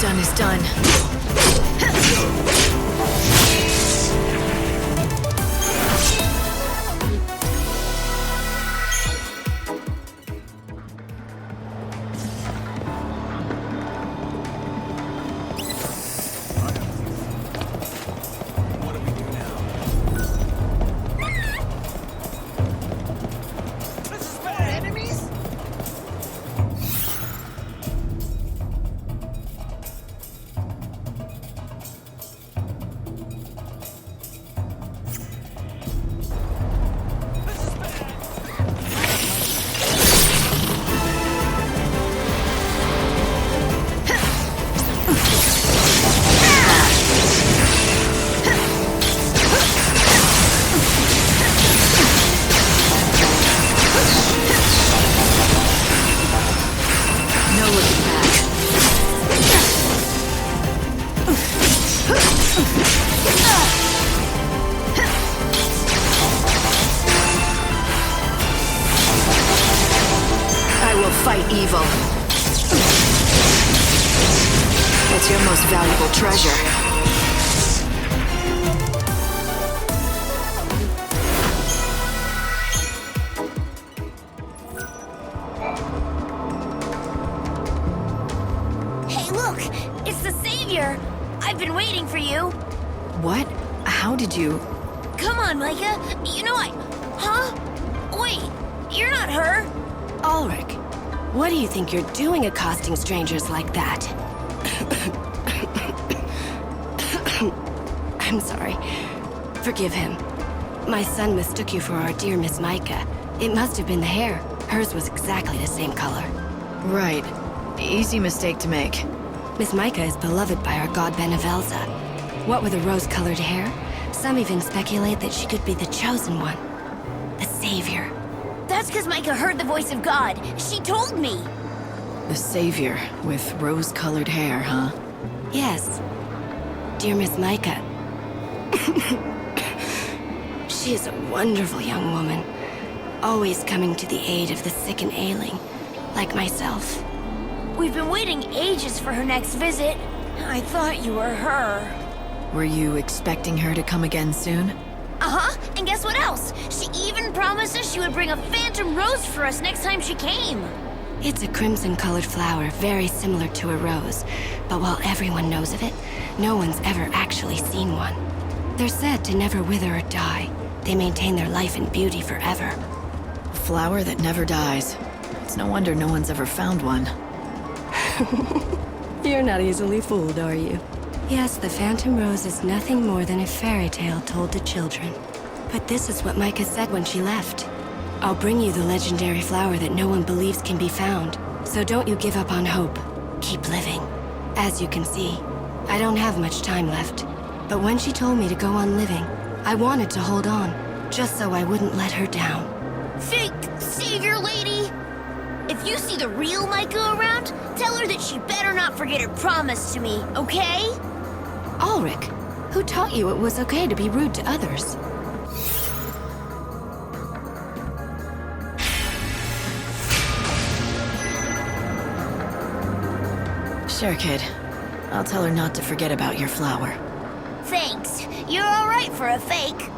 done is done. Fight evil. It's your most valuable treasure. Hey, look! It's the Savior! I've been waiting for you! What? How did you... Come on, Micah! You know I... Huh? Wait, you're not her! Ulrich, what do you think you're doing accosting strangers like that? I'm sorry. Forgive him. My son mistook you for our dear Miss Micah. It must have been the hair. Hers was exactly the same color. Right. Easy mistake to make. Miss Micah is beloved by our god Benevelza. What with the rose-colored hair, some even speculate that she could be the chosen one. The savior. That's because Micah heard the voice of God. She told me! The savior with rose-colored hair, huh? Yes. Dear Miss Micah. She is a wonderful young woman. Always coming to the aid of the sick and ailing, like myself. We've been waiting ages for her next visit. I thought you were her. Were you expecting her to come again soon? Uh-huh, and guess what else? She even promised us she would bring a phantom rose for us next time she came. It's a crimson-colored flower, very similar to a rose. But while everyone knows of it, no one's ever actually seen one. They're said to never wither or die. They maintain their life and beauty forever. A flower that never dies. It's no wonder no one's ever found one. You're not easily fooled, are you? Yes, the Phantom Rose is nothing more than a fairy tale told to children. But this is what Micah said when she left. I'll bring you the legendary flower that no one believes can be found. So don't you give up on hope. Keep living. As you can see, I don't have much time left. But when she told me to go on living, I wanted to hold on, just so I wouldn't let her down. Fake savior lady! If you see the real Micah around, tell her that she better not forget her promise to me, okay? Ulrich, who taught you it was okay to be rude to others? Sure, kid. I'll tell her not to forget about your flower. Thanks. You're all right for a fake.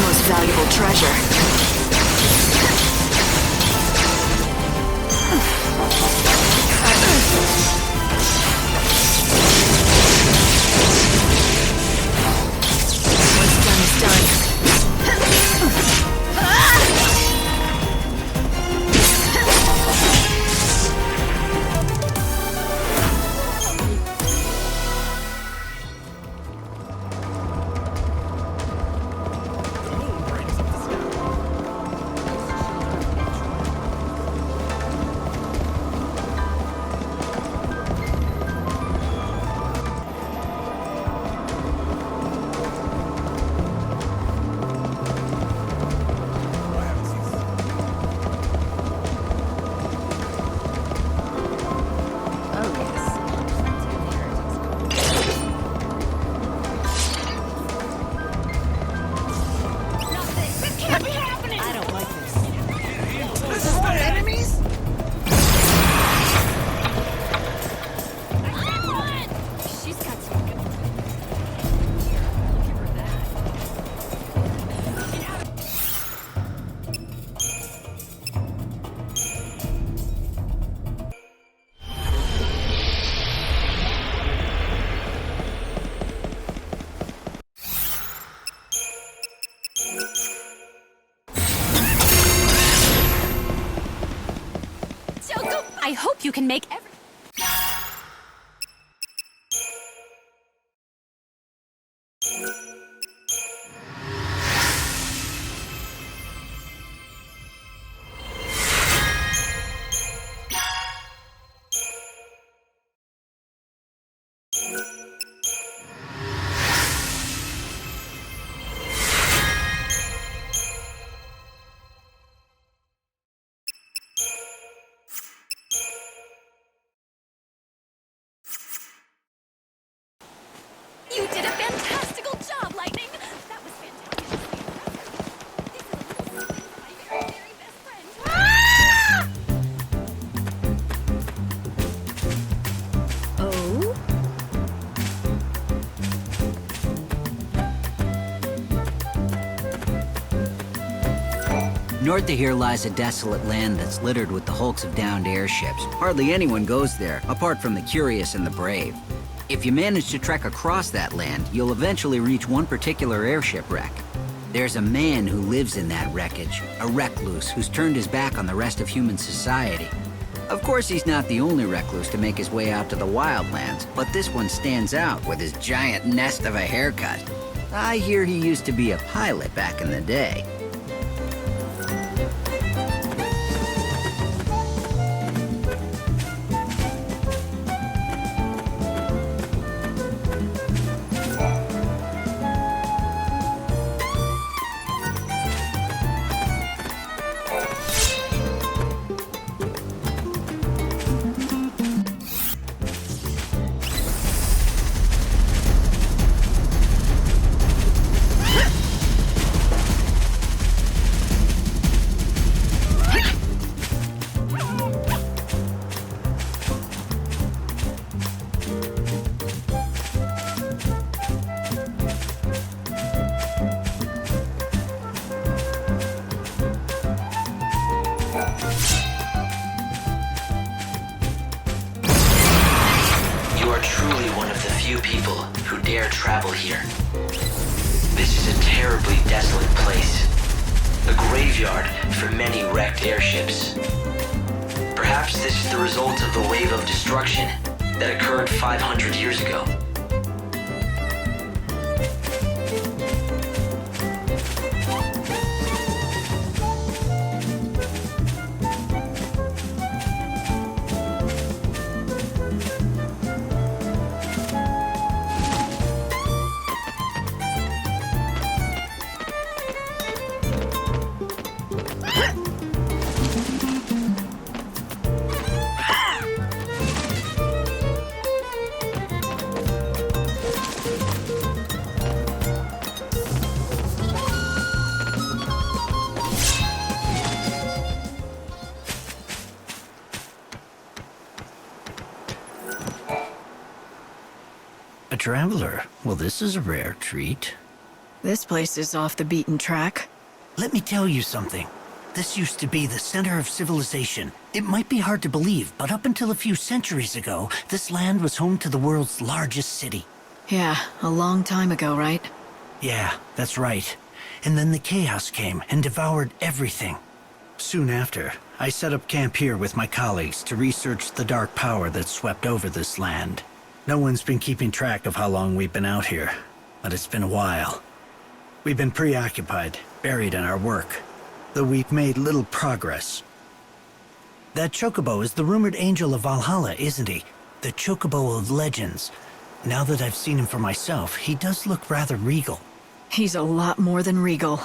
most valuable treasure. What's done is done. I hope you can make every... You did a fantastical job, Lightning! That was fantastic. This is a little something for my very, very best friend. Oh? North of here lies a desolate land that's littered with the hulks of downed airships. Hardly anyone goes there, apart from the curious and the brave. If you manage to trek across that land, you'll eventually reach one particular airship wreck. There's a man who lives in that wreckage, a recluse who's turned his back on the rest of human society. Of course, he's not the only recluse to make his way out to the wildlands, but this one stands out with his giant nest of a haircut. I hear he used to be a pilot back in the day. Travel here. This is a terribly desolate place. A graveyard for many wrecked airships. Perhaps this is the result of the wave of destruction that occurred 500 years ago. A traveler? Well, this is a rare treat. This place is off the beaten track. Let me tell you something. This used to be the center of civilization. It might be hard to believe, but up until a few centuries ago, this land was home to the world's largest city. Yeah, a long time ago, right? Yeah, that's right. And then the chaos came and devoured everything. Soon after, I set up camp here with my colleagues to research the dark power that swept over this land. No one's been keeping track of how long we've been out here, but it's been a while. We've been preoccupied, buried in our work, though we've made little progress. That chocobo is the rumored angel of Valhalla, isn't he? The chocobo of legends. Now that I've seen him for myself, he does look rather regal. He's a lot more than regal.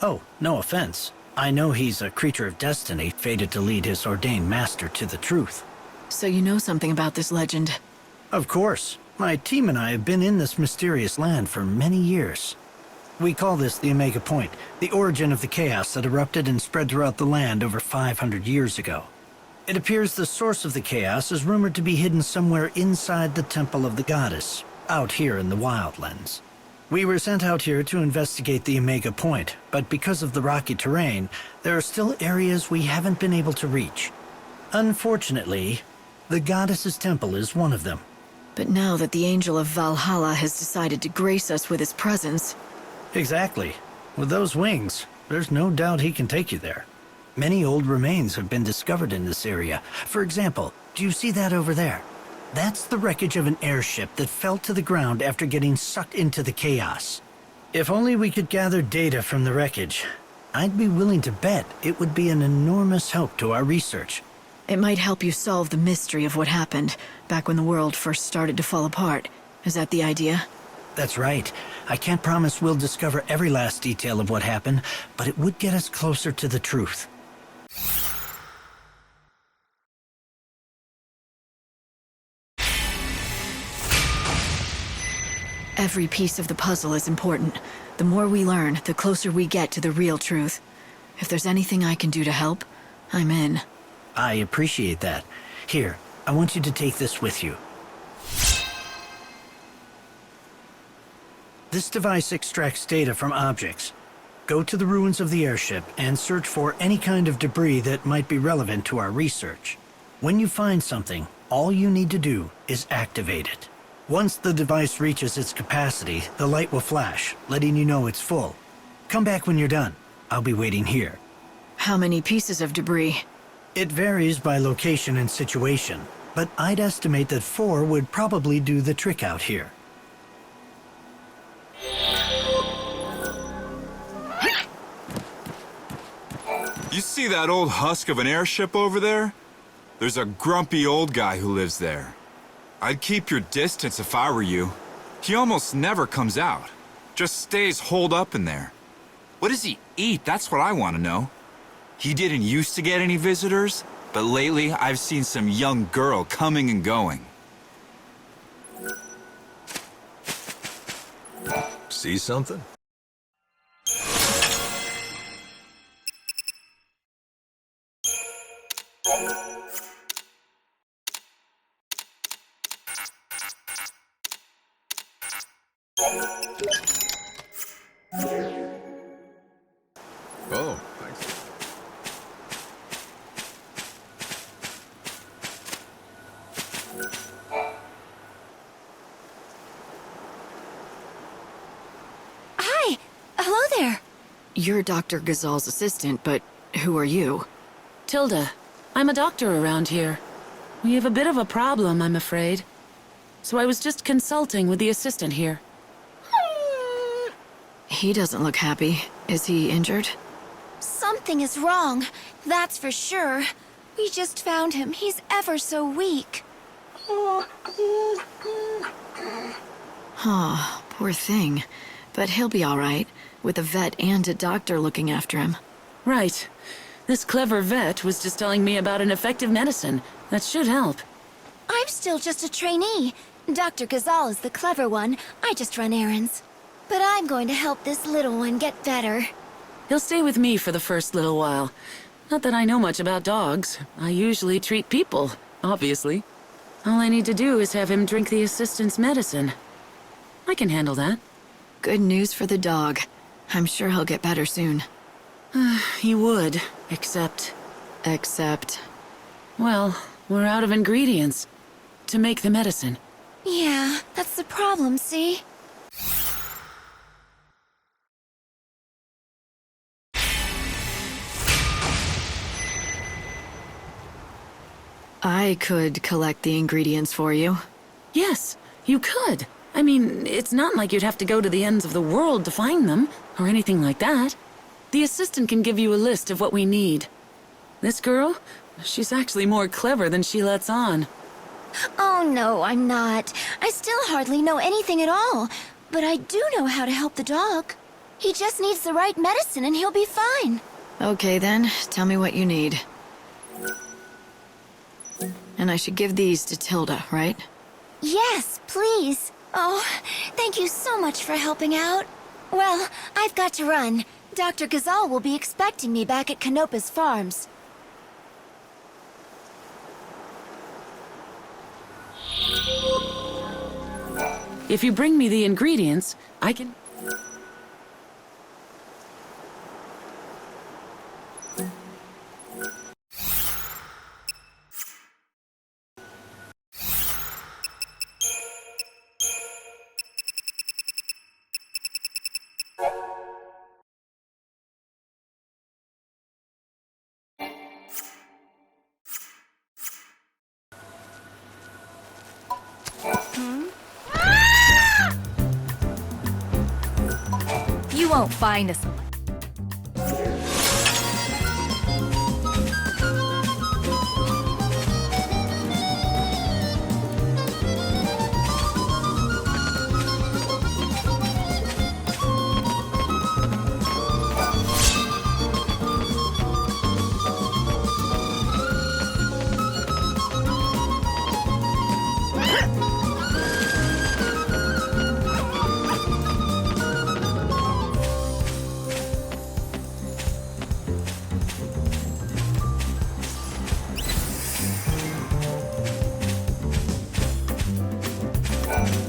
Oh, no offense. I know he's a creature of destiny, fated to lead his ordained master to the truth. So you know something about this legend? Of course. My team and I have been in this mysterious land for many years. We call this the Omega Point, the origin of the chaos that erupted and spread throughout the land over 500 years ago. It appears the source of the chaos is rumored to be hidden somewhere inside the Temple of the Goddess, out here in the Wildlands. We were sent out here to investigate the Omega Point, but because of the rocky terrain, there are still areas we haven't been able to reach. Unfortunately, the Goddess's temple is one of them. But now that the Angel of Valhalla has decided to grace us with his presence... Exactly. With those wings, there's no doubt he can take you there. Many old remains have been discovered in this area. For example, do you see that over there? That's the wreckage of an airship that fell to the ground after getting sucked into the chaos. If only we could gather data from the wreckage, I'd be willing to bet it would be an enormous help to our research. It might help you solve the mystery of what happened back when the world first started to fall apart. Is that the idea? That's right. I can't promise we'll discover every last detail of what happened, but it would get us closer to the truth. Every piece of the puzzle is important. The more we learn, the closer we get to the real truth. If there's anything I can do to help, I'm in. I appreciate that. Here, I want you to take this with you. This device extracts data from objects. Go to the ruins of the airship and search for any kind of debris that might be relevant to our research. When you find something, all you need to do is activate it. Once the device reaches its capacity, the light will flash, letting you know it's full. Come back when you're done. I'll be waiting here. How many pieces of debris? It varies by location and situation, but I'd estimate that 4 would probably do the trick out here. You see that old husk of an airship over there? There's a grumpy old guy who lives there. I'd keep your distance if I were you. He almost never comes out. Just stays holed up in there. What does he eat? That's what I want to know. He didn't used to get any visitors, but lately I've seen some young girl coming and going. See something? Oh, thanks. Hi! Hello there! You're Dr. Ghazal's assistant, but who are you? Tilda, I'm a doctor around here. We have a bit of a problem, I'm afraid. So I was just consulting with the assistant here. He doesn't look happy. Is he injured? Something is wrong, that's for sure. We just found him. He's ever so weak. Huh, poor thing. But he'll be all right, with a vet and a doctor looking after him. Right. This clever vet was just telling me about an effective medicine that should help. I'm still just a trainee. Dr. Ghazal is the clever one. I just run errands. But I'm going to help this little one get better. He'll stay with me for the first little while. Not that I know much about dogs. I usually treat people, obviously. All I need to do is have him drink the assistant's medicine. I can handle that. Good news for the dog. I'm sure he'll get better soon. He would, except... Except... Well, we're out of ingredients to make the medicine. Yeah, that's the problem, see? I could collect the ingredients for you. Yes, you could. I mean, it's not like you'd have to go to the ends of the world to find them, or anything like that. The assistant can give you a list of what we need. This girl, she's actually more clever than she lets on. Oh no, I'm not. I still hardly know anything at all. But I do know how to help the dog. He just needs the right medicine and he'll be fine. Okay then, tell me what you need. And I should give these to Tilda, right? Yes, please. Oh, thank you so much for helping out. Well, I've got to run. Dr. Ghazal will be expecting me back at Canopa's farms. If you bring me the ingredients, I can... You won't find us.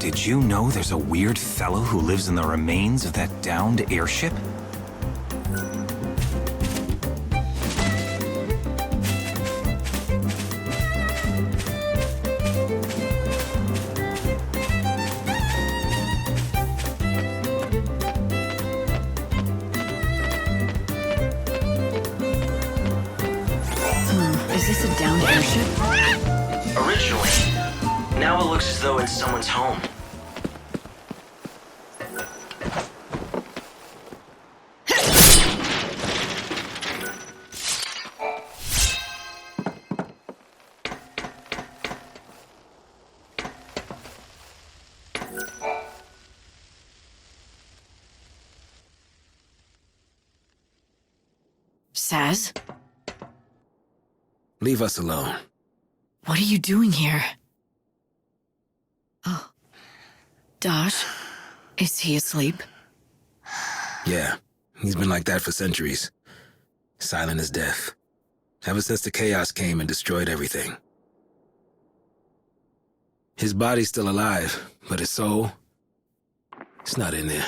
Did you know there's a weird fellow who lives in the remains of that downed airship? Is this a downed airship? Originally. Now it looks as though it's someone's home. Sazh? Leave us alone. What are you doing here? Oh. Dosh? Is he asleep? Yeah, he's been like that for centuries. Silent as death. Ever since the chaos came and destroyed everything. His body's still alive, but his soul, it's not in there.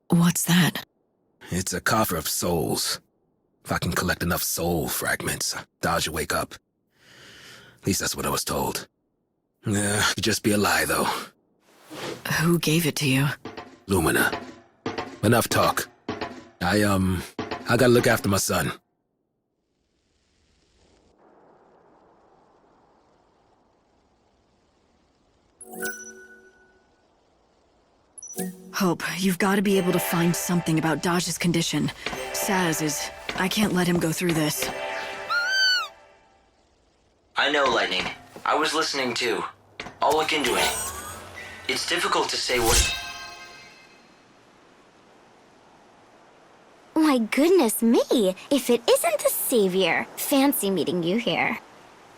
What's that? It's a coffer of souls. If I can collect enough soul fragments, Dodge will wake up. At least that's what I was told. Could just be a lie, though. Who gave it to you? Lumina. Enough talk. I gotta look after my son. Hope, you've got to be able to find something about Dodge's condition. Sazh is... I can't let him go through this. I know, Lightning. I was listening too. I'll look into it. It's difficult to say what... My goodness me! If it isn't the Savior! Fancy meeting you here.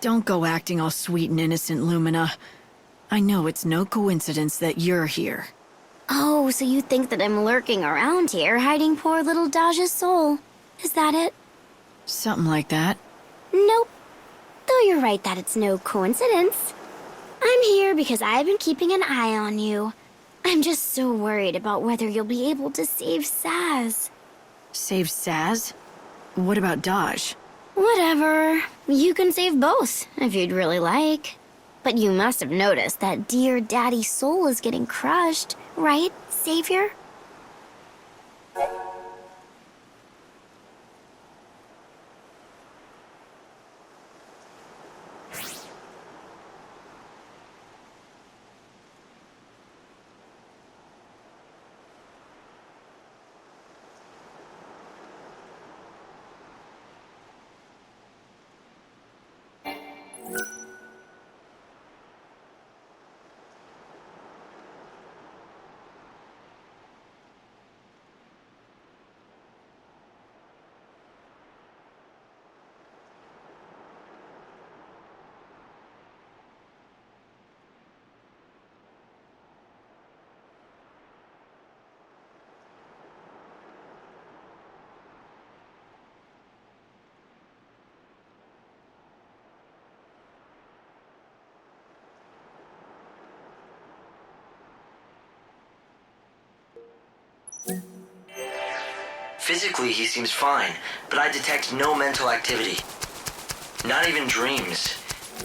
Don't go acting all sweet and innocent, Lumina. I know it's no coincidence that you're here. Oh, so you think that I'm lurking around here, hiding poor little Dodge's soul. Is that it? Something like that. Nope. Though you're right that it's no coincidence. I'm here because I've been keeping an eye on you. I'm just so worried about whether you'll be able to save Sazh. Save Sazh? What about Dodge? Whatever. You can save both, if you'd really like. But you must have noticed that dear Daddy's soul is getting crushed, right, Savior? Physically, he seems fine, but I detect no mental activity. Not even dreams.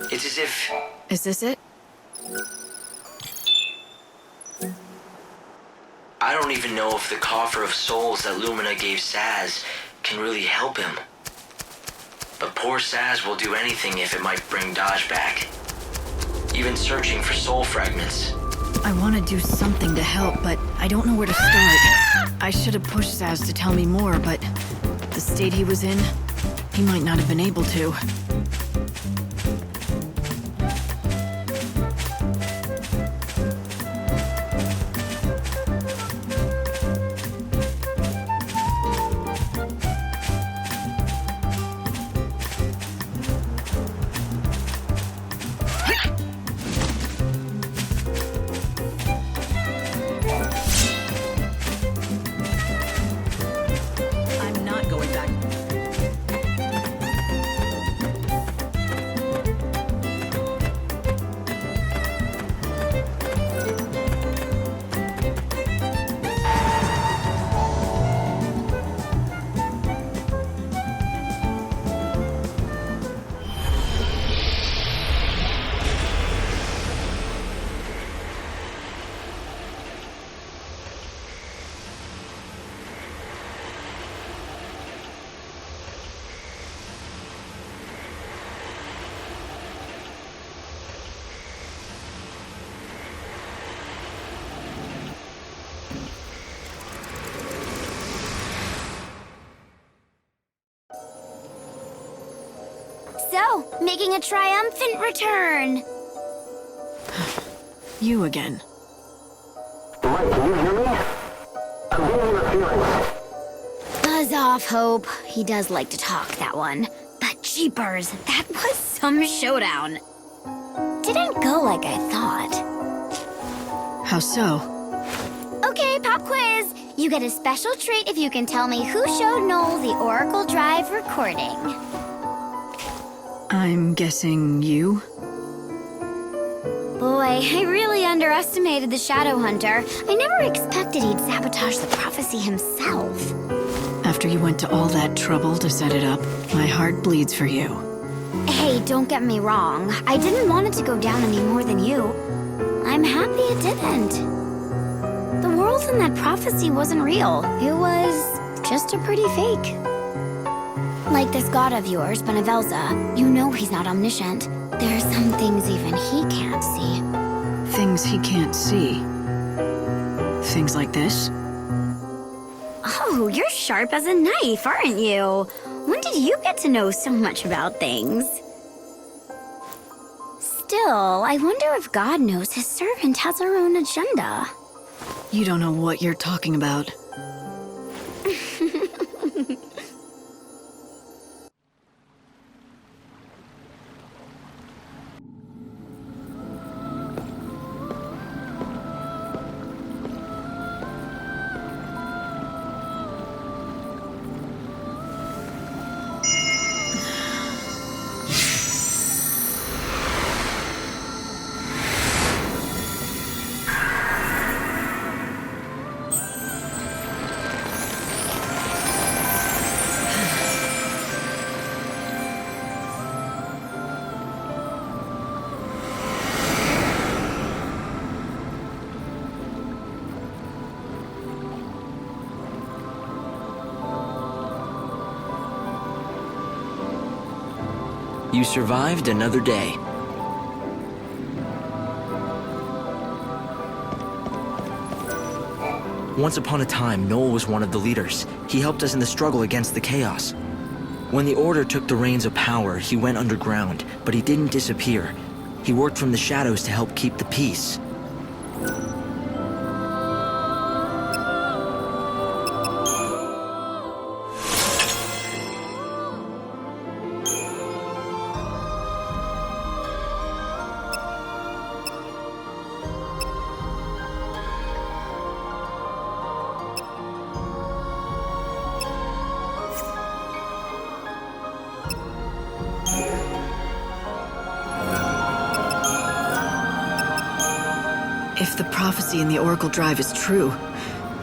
It's as if... Is this it? I don't even know if the coffer of souls that Lumina gave Sazh can really help him. But poor Sazh will do anything if it might bring Dodge back. Even searching for soul fragments. I want to do something to help, but I don't know where to start. I should have pushed Sazh to tell me more, but the state he was in, he might not have been able to. I'm not going back. So, making a triumphant return. You again. Mike, can you hear me? I'm getting your feelings. Buzz off, Hope. He does like to talk, that one. But jeepers, that was some showdown. Didn't go like I thought. How so? Okay, pop quiz. You get a special treat if you can tell me who showed Noel the Oracle Drive recording. I'm guessing you? Boy, I really underestimated the Shadow Hunter. I never expected he'd sabotage the prophecy himself. After you went to all that trouble to set it up, my heart bleeds for you. Hey, don't get me wrong. I didn't want it to go down any more than you. I'm happy it didn't. The world in that prophecy wasn't real. It was just a pretty fake. Like this god of yours, Benevelza. You know he's not omniscient. There are some things even he can't see. Things he can't see. Things like this? Oh, you're sharp as a knife, aren't you? When did you get to know so much about things? Still, I wonder if God knows his servant has her own agenda. You don't know what you're talking about. You survived another day. Once upon a time, Noel was one of the leaders. He helped us in the struggle against the chaos. When the Order took the reins of power, he went underground, but he didn't disappear. He worked from the shadows to help keep the peace. If the prophecy in the Oracle Drive is true,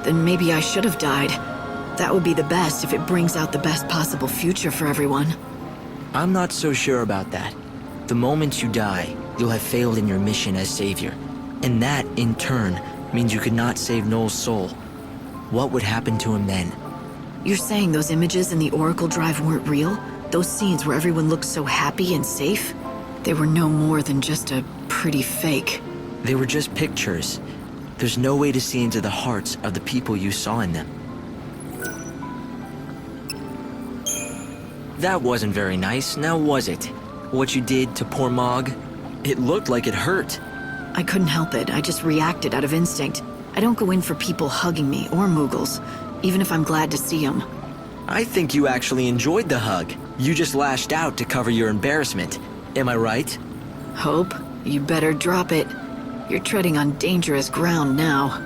then maybe I should have died. That would be the best if it brings out the best possible future for everyone. I'm not so sure about that. The moment you die, you'll have failed in your mission as savior. And that, in turn, means you could not save Noel's soul. What would happen to him then? You're saying those images in the Oracle Drive weren't real? Those scenes where everyone looked so happy and safe? They were no more than just a pretty fake. They were just pictures. There's no way to see into the hearts of the people you saw in them. That wasn't very nice, now was it? What you did to poor Mog? It looked like it hurt. I couldn't help it. I just reacted out of instinct. I don't go in for people hugging me or Moogles, even if I'm glad to see them. I think you actually enjoyed the hug. You just lashed out to cover your embarrassment. Am I right? Hope, you better drop it. You're treading on dangerous ground now.